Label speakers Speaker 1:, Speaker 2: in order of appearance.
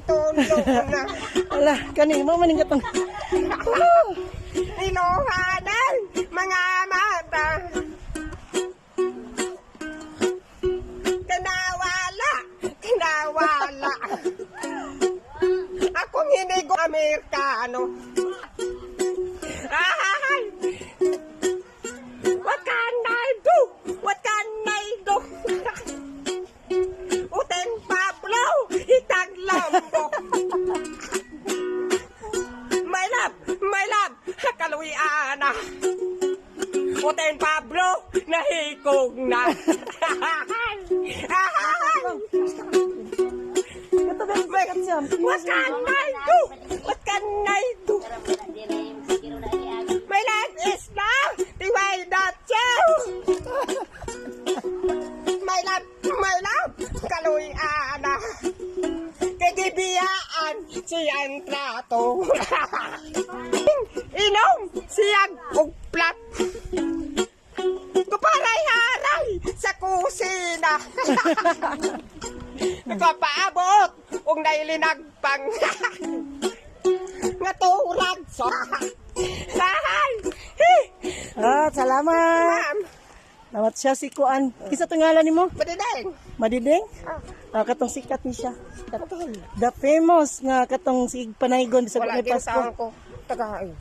Speaker 1: tulog na.
Speaker 2: Ala, kani mo maning katong.
Speaker 1: Inuhanan, mga mata. Kinawala. Akong hindi ko Amerikano. Ay! What can I do? What can I do? Uten Pablo, hitag lambo. My love, kaluiana. Uten Pablo, nahikog na. What can I do? What can I do? My life is now divided too. My love, kaluiana. Kagibiyaan siyang trato. Inom siyang ugplat. Kuparay-haray sa kusina. Nagpapaabot kung nailinagpang. Ngaturag sa sahay.
Speaker 2: Salamat.
Speaker 1: Ma'am,
Speaker 2: Salamat siya si Kuan. Kisa tungalan nimo?
Speaker 1: badideng.
Speaker 2: Madiding? Katong sikat ni siya. The famous nga katong si Panaygon sa
Speaker 1: Wala
Speaker 2: Pasko.
Speaker 1: din sa ko. Tagahain.